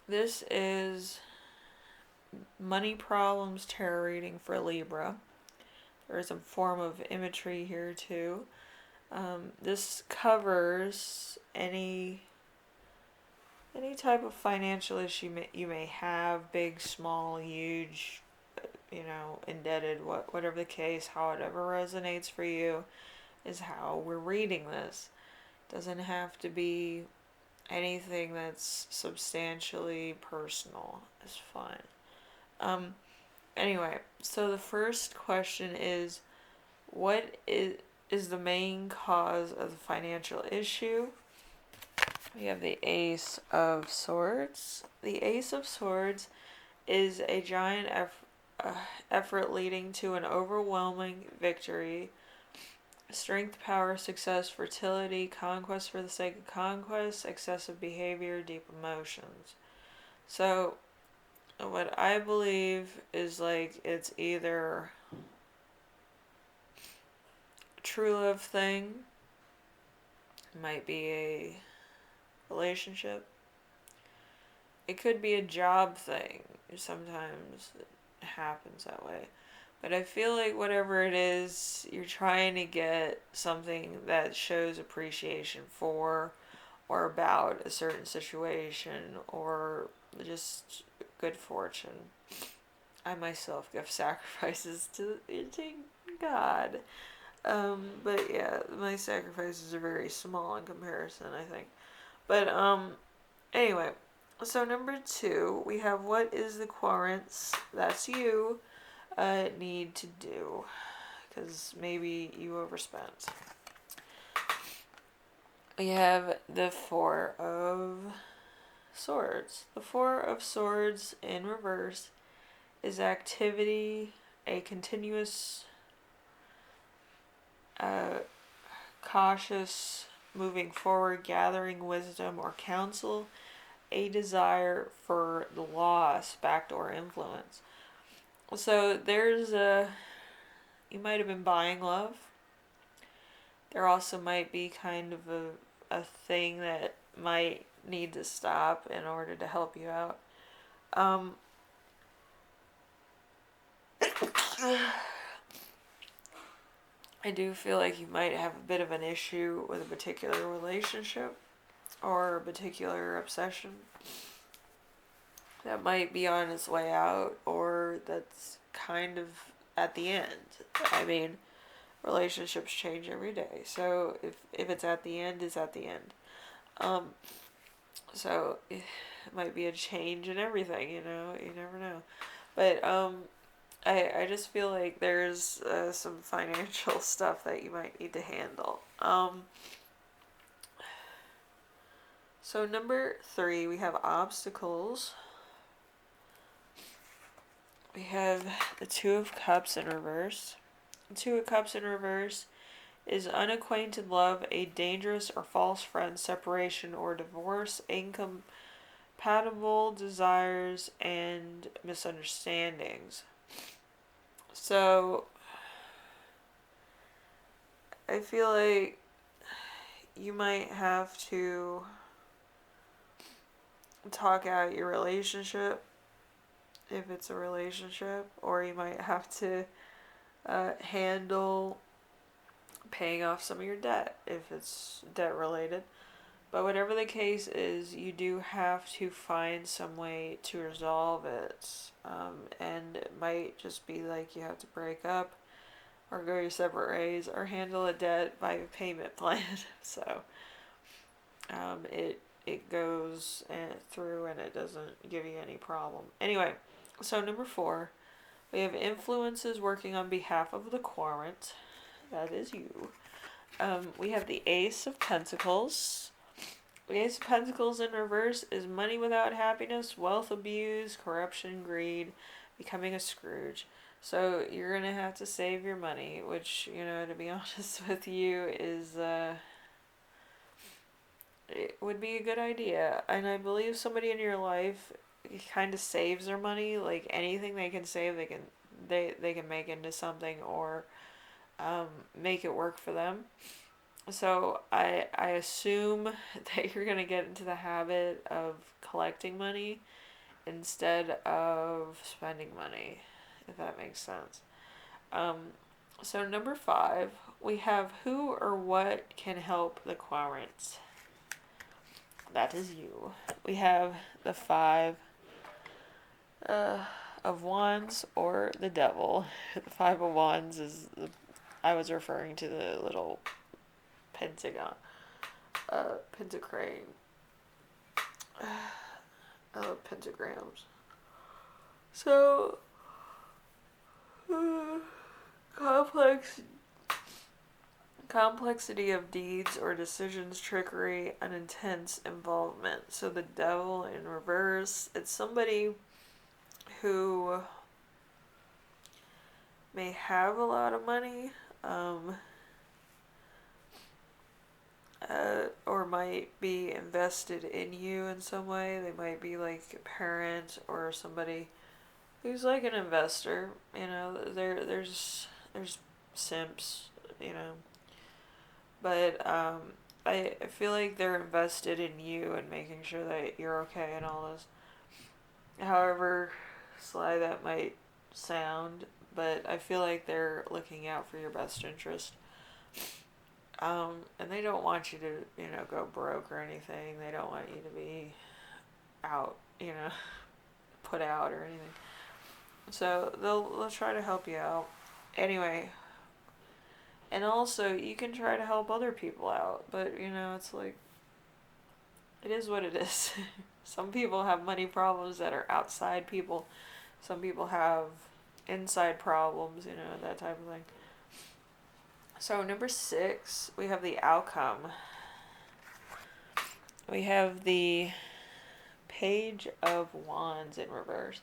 This is money problems tarot reading for Libra. There is a form of imagery here too. This covers any type of financial issue you may have, big, small, huge, indebted, whatever the case, however resonates for you is how we're reading this. Doesn't have to be anything that's substantially personal. Is fine. Um, anyway, so the first question is, what is the main cause of the financial issue? We have the Ace of Swords. The Ace of Swords is a giant effort leading to an overwhelming victory. Strength, power, success, fertility, conquest for the sake of conquest, excessive behavior, deep emotions. So, what I believe is like it's either a true love thing, might be a relationship, it could be a job thing. Sometimes it happens that way. But I feel like whatever it is, you're trying to get something that shows appreciation for or about a certain situation or just good fortune. I myself give sacrifices to God. But yeah, my sacrifices are very small in comparison, I think. But anyway, so number two, we have what is the querents, that's you, need to do. Because maybe you overspent. We have the Four of Swords. The Four of Swords in reverse is activity, a continuous, uh, cautious moving forward, gathering wisdom or counsel, a desire for the loss, backdoor influence. So there's you might have been buying love. There also might be kind of a thing that might need to stop in order to help you out. I do feel like you might have a bit of an issue with a particular relationship or a particular obsession that might be on its way out or that's kind of at the end. I mean, relationships change every day. So if it's at the end, it's at the end. Um, so it might be a change in everything, you never know. But I just feel like there's some financial stuff that you might need to handle. So number three, we have obstacles. We have the Two of Cups in reverse. The Two of Cups in reverse is unacquainted love, a dangerous or false friend, separation or divorce, incompatible desires, and misunderstandings. So I feel like you might have to talk out your relationship if it's a relationship, or you might have to handle paying off some of your debt if it's debt related. But whatever the case is, you do have to find some way to resolve it. And it might just be like you have to break up or go your separate ways or handle a debt by a payment plan. So it goes through and it doesn't give you any problem. Anyway, so number four, we have influences working on behalf of the querent. That is you. We have the Ace of Pentacles. The Ace of Pentacles in reverse is money without happiness, wealth abuse, corruption, greed, becoming a Scrooge. So you're gonna have to save your money, which, to be honest with you, is it would be a good idea. And I believe somebody in your life kind of saves their money. Like anything they can save, they can make into something or make it work for them. So I assume that you're gonna get into the habit of collecting money instead of spending money, if that makes sense. Um, so number 5, we have who or what can help the querents. That is you. We have the 5 uh, of wands or the devil. The 5 of wands is I was referring to the little pentagon, pentacrane, pentagrams. So complex complexity of deeds or decisions, trickery, and intense involvement. So the devil in reverse, it's somebody who may have a lot of money, um, or might be invested in you in some way. They might be like a parent or somebody who's like an investor. You know, there's simps. You know, but I feel like they're invested in you and making sure that you're okay and all this. However sly that might sound, but I feel like they're looking out for your best interest. And they don't want you to, go broke or anything. They don't want you to be out, put out or anything. So they'll try to help you out. Anyway, and also you can try to help other people out, but it's like it is what it is. Some people have money problems that are outside people. Some people have inside problems, that type of thing. So number 6, we have the outcome. We have the Page of Wands in reverse.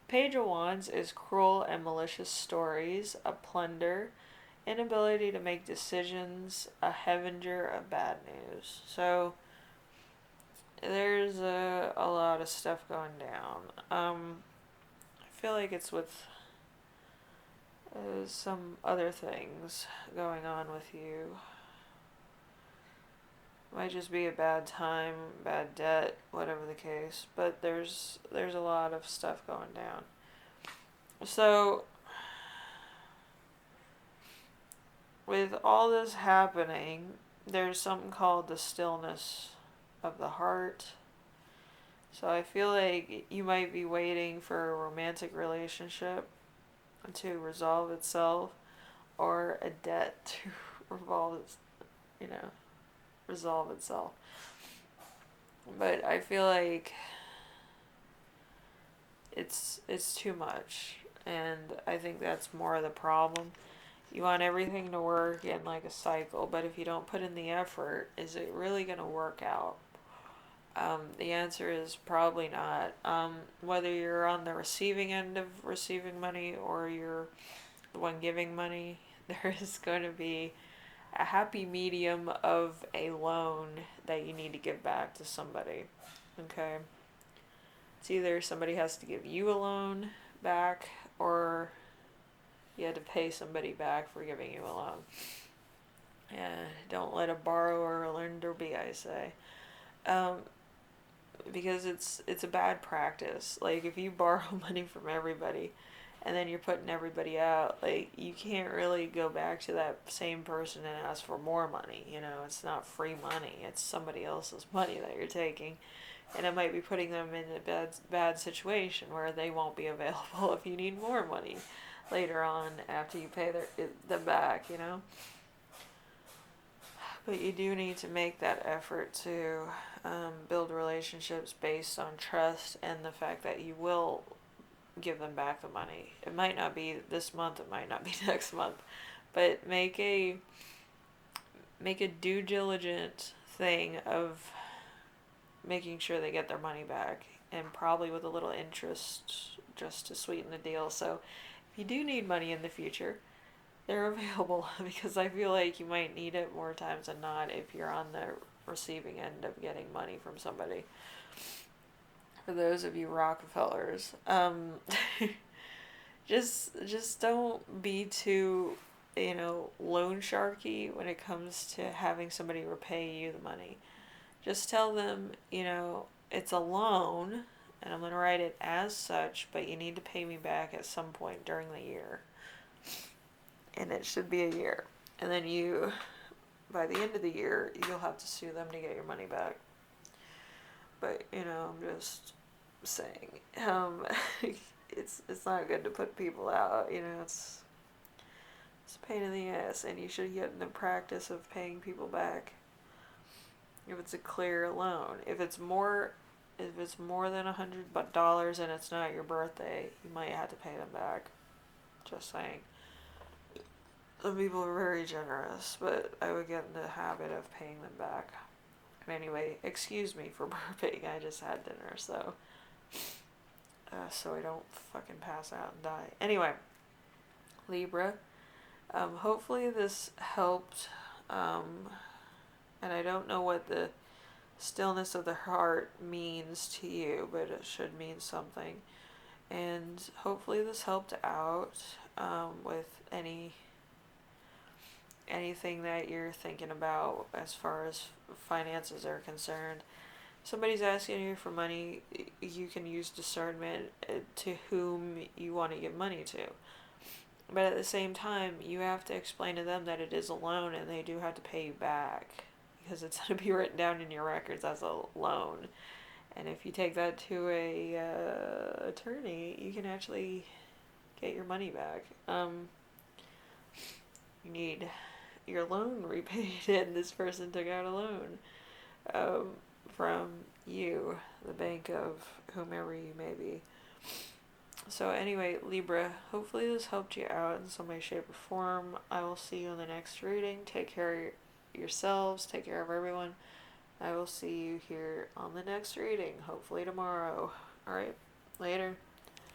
Page of Wands is cruel and malicious stories, a plunder, inability to make decisions, a harbinger of bad news. So there's a lot of stuff going down. I feel like it's with some other things going on with you. Might just be a bad time, bad debt, whatever the case. But there's a lot of stuff going down. So with all this happening, there's something called the stillness of the heart. So I feel like you might be waiting for a romantic relationship to resolve itself, or a debt to you know, resolve itself. But I feel like it's too much, and I think that's more of the problem. You want everything to work in like a cycle, but if you don't put in the effort, is it really going to work out? The answer is probably not. Whether you're on the receiving end of receiving money or you're the one giving money, there is going to be a happy medium of a loan that you need to give back to somebody. Okay? It's either somebody has to give you a loan back, or you had to pay somebody back for giving you a loan. Yeah, don't let a borrower learn to be, I say. Um, because it's a bad practice. Like if you borrow money from everybody and then you're putting everybody out, like you can't really go back to that same person and ask for more money. It's not free money. It's somebody else's money that you're taking. And it might be putting them in a bad situation where they won't be available if you need more money later on after you pay them back. But you do need to make that effort to build relationships based on trust and the fact that you will give them back the money. It might not be this month, it might not be next month, but make a due diligent thing of making sure they get their money back, and probably with a little interest just to sweeten the deal. So if you do need money in the future, they're available because I feel like you might need it more times than not if you're on the receiving end of getting money from somebody. For those of you Rockefellers, just don't be too loan sharky when it comes to having somebody repay you the money. Just tell them, it's a loan and I'm going to write it as such, but you need to pay me back at some point during the year. And it should be a year. And then by the end of the year, you'll have to sue them to get your money back. But, I'm just saying, it's not good to put people out, it's a pain in the ass, and you should get in the practice of paying people back if it's a clear loan. If it's more than $100 and it's not your birthday, you might have to pay them back. Just saying. Some people are very generous, but I would get in the habit of paying them back. And anyway, excuse me for burping. I just had dinner, so I don't fucking pass out and die. Anyway, Libra. Hopefully this helped. And I don't know what the stillness of the heart means to you, but it should mean something. And hopefully this helped out with anything that you're thinking about as far as finances are concerned. Somebody's asking you for money, you can use discernment to whom you want to give money to. But at the same time, you have to explain to them that it is a loan and they do have to pay you back, because it's going to be written down in your records as a loan. And if you take that to a attorney, you can actually get your money back. You need your loan repaid, and this person took out a loan from you, the bank of whomever you may be. So anyway, Libra, hopefully this helped you out in some way, shape, or form. I will see you in the next reading. Take care of yourselves. Take care of everyone. I will see you here on the next reading, hopefully tomorrow. Alright, later.